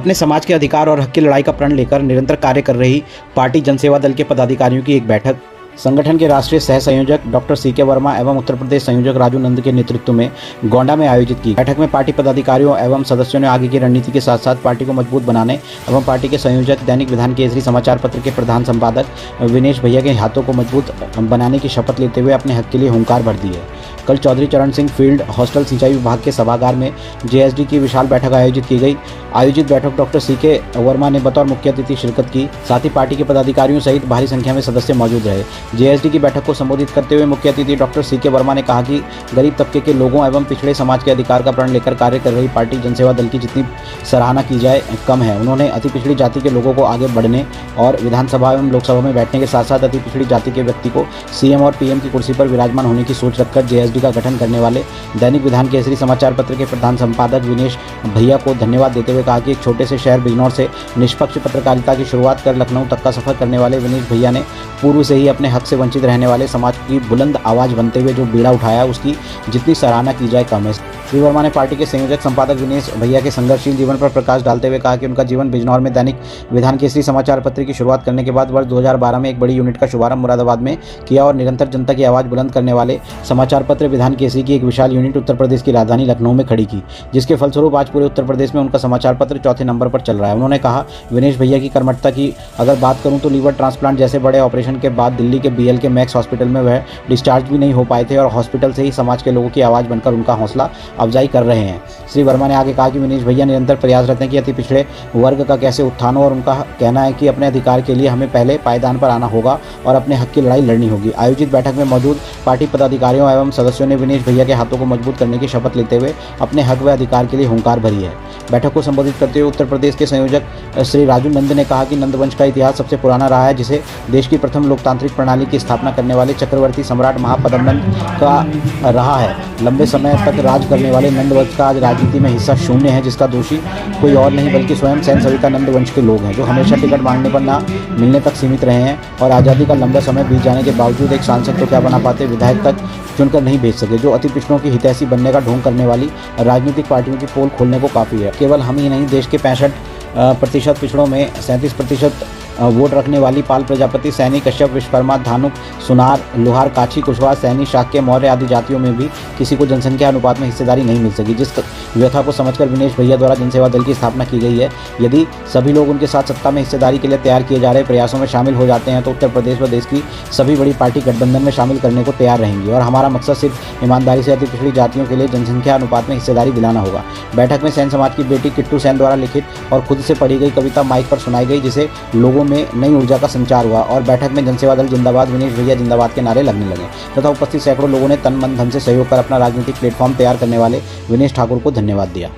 अपने समाज के अधिकार और हक की लड़ाई का प्रण लेकर निरंतर कार्य कर रही पार्टी जनसेवा दल के पदाधिकारियों की एक बैठक संगठन के राष्ट्रीय सह संयोजक डॉक्टर सीके वर्मा एवं उत्तर प्रदेश संयोजक राजू नंद के नेतृत्व में गोंडा में आयोजित की। बैठक में पार्टी पदाधिकारियों एवं सदस्यों ने आगे की रणनीति के साथ साथ पार्टी को मजबूत बनाने एवं पार्टी के संयोजक दैनिक विधान केसरी समाचार पत्र के प्रधान संपादक विनेश भैया के हाथों को मजबूत बनाने की शपथ लेते हुए अपने हक के लिए हुंकार भर दी है। कल चौधरी चरण सिंह फील्ड हॉस्टल सिंचाई विभाग के सभागार में जेएसडी की विशाल बैठक आयोजित की गई। आयोजित बैठक डॉक्टर सीके वर्मा ने बतौर मुख्य अतिथि शिरकत की। साथ ही पार्टी के पदाधिकारियों सहित भारी संख्या में सदस्य मौजूद रहे। जेएसडी की बैठक को संबोधित करते हुए मुख्य अतिथि डॉक्टर सीके वर्मा ने कहा कि गरीब तबके के लोगों एवं पिछड़े समाज के अधिकार का प्रण लेकर कार्य कर रही पार्टी जनसेवा दल की जितनी सराहना की जाए कम है। उन्होंने अति पिछड़ी जाति के लोगों को आगे बढ़ने और विधानसभा एवं लोकसभा में बैठने के साथ साथ अति पिछड़ी जाति के व्यक्ति को सीएम और पीएम की कुर्सी पर विराजमान होने की सोच रखकर जेएसडी का गठन करने वाले दैनिक विधान केसरी समाचार पत्र के प्रधान संपादक विनेश भैया को धन्यवाद देते हुए कहा कि एक छोटे से शहर बिजनौर से निष्पक्ष पत्रकारिता की शुरुआत कर लखनऊ तक का सफर करने वाले विनेश भैया ने पूर्व से ही अपने हक से वंचित रहने वाले समाज की बुलंद आवाज बनते हुए जो बीड़ा उठाया उसकी जितनी सराहना की जाए कम है। श्री वर्मा ने पार्टी के संयोजक संपादक विनेश भैया के संघर्षशील जीवन पर प्रकाश डालते हुए कहा कि उनका जीवन बिजनौर में दैनिक विधान केसरी समाचार पत्र की शुरुआत करने के बाद वर्ष 2012 में एक बड़ी यूनिट का शुभारंभ मुरादाबाद में किया और निरंतर जनता की आवाज़ बुलंद करने वाले समाचार पत्र विधान केसरी की एक विशाल यूनिट उत्तर प्रदेश की राजधानी लखनऊ में खड़ी की, जिसके फलस्वरूप आज पूरे उत्तर प्रदेश में उनका समाचार पत्र चौथे नंबर पर चल रहा है। उन्होंने कहा विनेश भैया की कर्मठता की अगर बात करूं तो लीवर ट्रांसप्लांट जैसे बड़े ऑपरेशन के बाद दिल्ली के बीएल के मैक्स हॉस्पिटल में वह डिस्चार्ज भी नहीं हो पाए थे और हॉस्पिटल से ही समाज के लोगों की आवाज़ बनकर उनका हौसला अफजाई कर रहे हैं। श्री वर्मा ने आगे कहा कि विनेश भैया निरंतर प्रयासरत हैं कि अति पिछड़े वर्ग का कैसे उत्थान हो और उनका कहना है कि अपने अधिकार के लिए हमें पहले पायदान पर आना होगा और अपने हक की लड़ाई लड़नी होगी। आयोजित बैठक में मौजूद पार्टी पदाधिकारियों एवं सदस्यों ने विनेश भैया के हाथों को मजबूत करने की शपथ लेते हुए अपने हक व अधिकार के लिए हुंकार भरी है। बैठक को संबोधित करते हुए उत्तर प्रदेश के संयोजक श्री राजू नंद ने कहा कि नंद वंश का इतिहास सबसे पुराना रहा है, जिसे देश की प्रथम लोकतांत्रिक प्रणाली की स्थापना करने वाले चक्रवर्ती सम्राट महापद्मनंद का रहा है। लंबे समय तक राज करने वाले नंद वंश का आज राजनीति में हिस्सा शून्य है, जिसका दोषी कोई और नहीं बल्कि स्वयं सैन सविता नंद वंश के लोग हैं, जो हमेशा टिकट मांगने पर ना मिलने तक सीमित रहे हैं और आज़ादी का लंबा समय बीत जाने के बावजूद एक सांसद तो क्या बना पाते, विधायक तक चुनकर नहीं भेज सके, जो अति पिछड़ों की हितैषी बनने का ढोंग करने वाली राजनीतिक पार्टियों की पोल खोलने को काफ़ी है। केवल हम ही नहीं, देश के 65% पिछड़ों में 37% वोट रखने वाली पाल प्रजापति, सैनी, कश्यप, विश्वकर्मा, धानुक, सुनार, लोहार, काछी, कुशवाहा, सैनी, शाक्य, मौर्य आदि जातियों में भी किसी को जनसंख्या अनुपात में हिस्सेदारी नहीं मिल सकी, जिस व्यथा को समझकर विनेश भैया द्वारा जनसेवा दल की स्थापना की गई है। यदि सभी लोग उनके साथ सत्ता में हिस्सेदारी के लिए तैयार किए जा रहे प्रयासों में शामिल हो जाते हैं तो उत्तर प्रदेश व देश की सभी बड़ी पार्टी गठबंधन में शामिल करने को तैयार रहेंगी और हमारा मकसद सिर्फ ईमानदारी से अति पिछड़ी जातियों के लिए जनसंख्या अनुपात में हिस्सेदारी दिलाना होगा। बैठक में सैन समाज की बेटी किट्टू सैन द्वारा लिखित और खुद से पढ़ी गई कविता माइक पर सुनाई गई, जिसे लोगों में नई ऊर्जा का संचार हुआ और बैठक में जनसेवा दल जिंदाबाद, विनेश भैया जिंदाबाद के नारे लगने लगे तथा उपस्थित सैकड़ों लोगों ने तन मन धन से सहयोग कर अपना राजनीतिक प्लेटफॉर्म तैयार करने वाले विनेश ठाकुर को धन्यवाद दिया।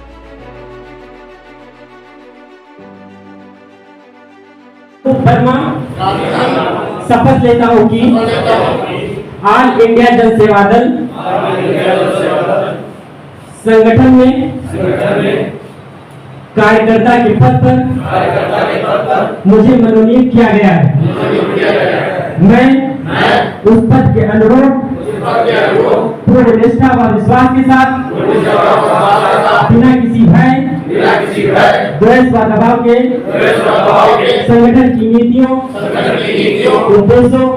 शपथ लेता हूँ कि ऑल इंडिया जनसेवा दल संगठन में कार्यकर्ता के पद पर मुझे मनोनीत किया गया है। मैं उस पद के अनुरूप पूर्ण निष्ठा व विश्वास के साथ बिना किसी भय, द्वेष व दबाव के संगठन की नीतियों, उद्देश्यों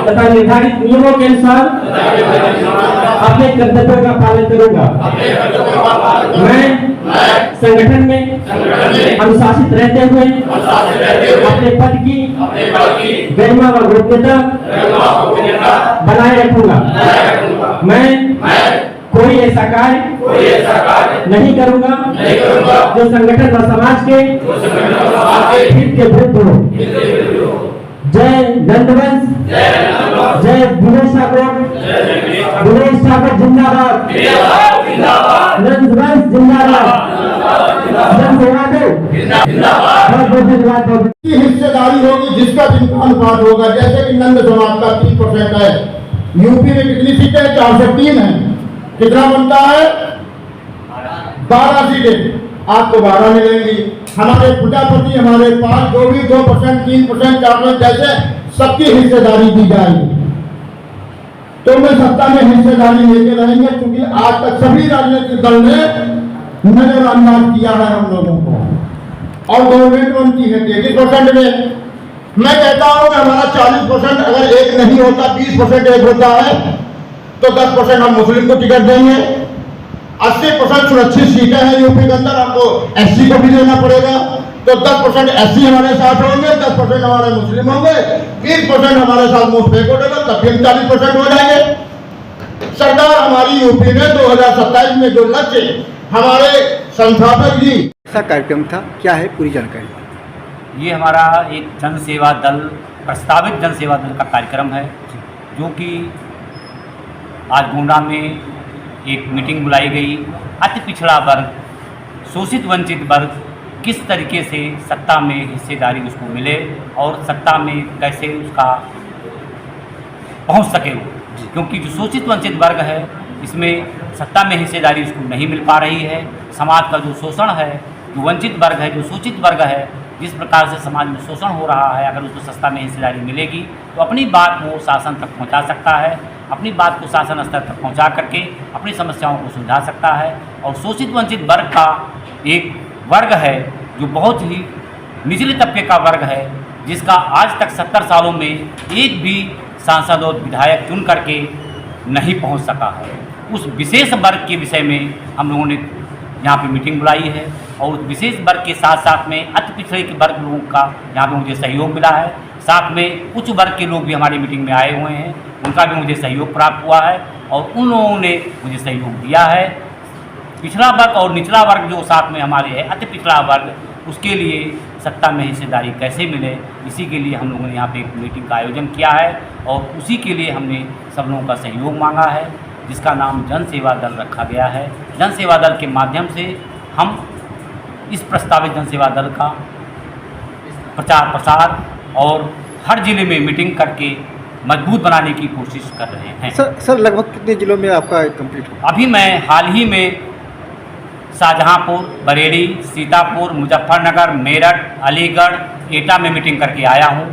तथा निर्धारित नियमों के अनुसार अपने कर्तव्यों का पालन करूंगा। मैं संगठन में अनुशासित रहते हुए अपने पद की गरिमा व गोपनीयता बनाए रखूंगा। मैं कोई ऐसा कार्य नहीं करूंगा जो संगठन व समाज के हित के विरुद्ध हो। जय नंदवंश, जय विनेश ठाकुर, विनेश ठाकुर जिंदाबाद, नंदवंश जिंदाबाद, की हिस्सेदारी होगी जिसका जिनका अनुपात होगा। जैसे कि नंद समाज का 3% है, यूपी में कितनी सीटें है? 403 है, कितना बनता है? 12 सीटें, आपको 12 मिलेंगी। हमारे प्रजापति, हमारे पास जो भी 2%, 3%, 4% जैसे सबकी हिस्सेदारी दी जाएगी, तो मैं सत्ता में हिस्सेदारी लेके रहेंगे, क्योंकि आज तक सभी राजनीतिक दल ने नजरअंदाज किया है हम लोगों को। और गवर्नमेंट बनती है 33% में। मैं कहता हूं कि हमारा 40% अगर एक नहीं होता, 20% एक होता है, तो 10% हम मुस्लिम को टिकट देंगे। 80% सुरक्षित सीटें हैं यूपी के अंदर, हमको एससी को भी देना पड़ेगा, तो 10% एससी हमारे साथ होंगे, 10% हमारे मुस्लिम होंगे, 20% हमारे साथ मुस्लिम को देगा, तब भी हम 40% हो जाएंगे। सरकार हमारी यूपी में 2027 में जो लक्ष्य हमारे संस्थापक जी ऐसा कार्यक्रम था, क्या है पूरी जानकारी? ये हमारा एक जन सेवा दल, प्रस्तावित जन सेवा दल का कार्यक्रम है, जो कि आज गोंडा में एक मीटिंग बुलाई गई। अति पिछड़ा वर्ग, शोषित वंचित वर्ग किस तरीके से सत्ता में हिस्सेदारी उसको मिले और सत्ता में कैसे उसका पहुंच सके वो, क्योंकि जो शोषित वंचित वर्ग है इसमें सत्ता में हिस्सेदारी उसको नहीं मिल पा रही है। समाज का जो शोषण है, जो वंचित वर्ग है, जो शोषित वर्ग है, जिस प्रकार से समाज में शोषण हो रहा है, अगर उसको सत्ता में हिस्सेदारी मिलेगी तो अपनी बात वो शासन तक पहुंचा सकता है, अपनी बात को शासन स्तर तक पहुंचा करके अपनी समस्याओं को सुलझा सकता है। और शोषित वंचित वर्ग का एक वर्ग है जो बहुत ही निचले तबके का वर्ग है, जिसका आज तक 70 सालों में एक भी सांसद और विधायक चुन करके नहीं पहुंच सका है। उस विशेष वर्ग के विषय में हम लोगों ने यहाँ पे मीटिंग बुलाई है और उस विशेष वर्ग के साथ साथ में अति पिछड़े के वर्ग लोगों का यहाँ पे मुझे सहयोग मिला है। साथ में उच्च वर्ग के लोग भी हमारी मीटिंग में आए हुए हैं, उनका भी मुझे सहयोग प्राप्त हुआ है और उन लोगों ने मुझे सहयोग दिया है। पिछड़ा वर्ग और निचला वर्ग जो साथ में हमारे है, अति पिछड़ा वर्ग, उसके लिए सत्ता में हिस्सेदारी कैसे मिले, इसी के लिए हम लोगों ने यहाँ पे एक मीटिंग का आयोजन किया है और उसी के लिए हमने सब लोगों का सहयोग मांगा है, जिसका नाम जन सेवा दल रखा गया है। जन सेवा दल के माध्यम से हम इस प्रस्तावित जन सेवा दल का प्रचार प्रसार और हर जिले में मीटिंग करके मजबूत बनाने की कोशिश कर रहे हैं। सर लगभग कितने जिलों में आपका कंप्लीट हुआ? अभी मैं हाल ही में शाहजहांपुर, बरेली, सीतापुर, मुजफ्फरनगर, मेरठ, अलीगढ़, एटा में मीटिंग करके आया हूँ।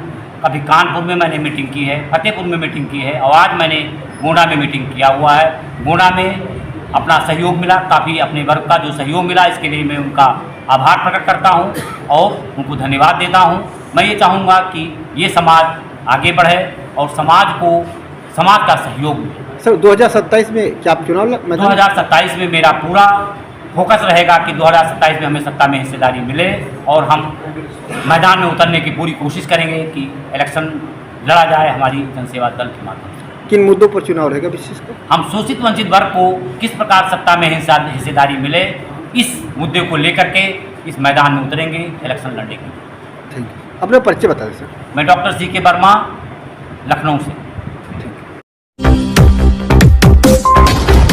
कभी कानपुर में मैंने मीटिंग की है, फतेहपुर में मीटिंग की है और आज मैंने गोंडा में मीटिंग किया हुआ है। गोंडा में अपना सहयोग मिला, काफ़ी अपने वर्ग का जो सहयोग मिला, इसके लिए मैं उनका आभार प्रकट करता हूं और उनको धन्यवाद देता हूं। मैं ये चाहूँगा कि ये समाज आगे बढ़े और समाज का सहयोग मिले। सर 2027 में क्या आप चुनाव 2027 में मेरा पूरा फोकस रहेगा कि 2027 में हमें सत्ता में हिस्सेदारी मिले और हम मैदान में उतरने की पूरी कोशिश करेंगे कि इलेक्शन लड़ा जाए हमारी जनसेवा दल के माध्यम से। किन मुद्दों पर चुनाव रहेगा विशेष कर? हम शोषित वंचित वर्ग को किस प्रकार सत्ता में हिस्सेदारी मिले, इस मुद्दे को लेकर के इस मैदान में उतरेंगे इलेक्शन लड़ने के लिए। Thank you. अपना परिचय बता दें सर। मैं डॉक्टर सी के वर्मा, लखनऊ से।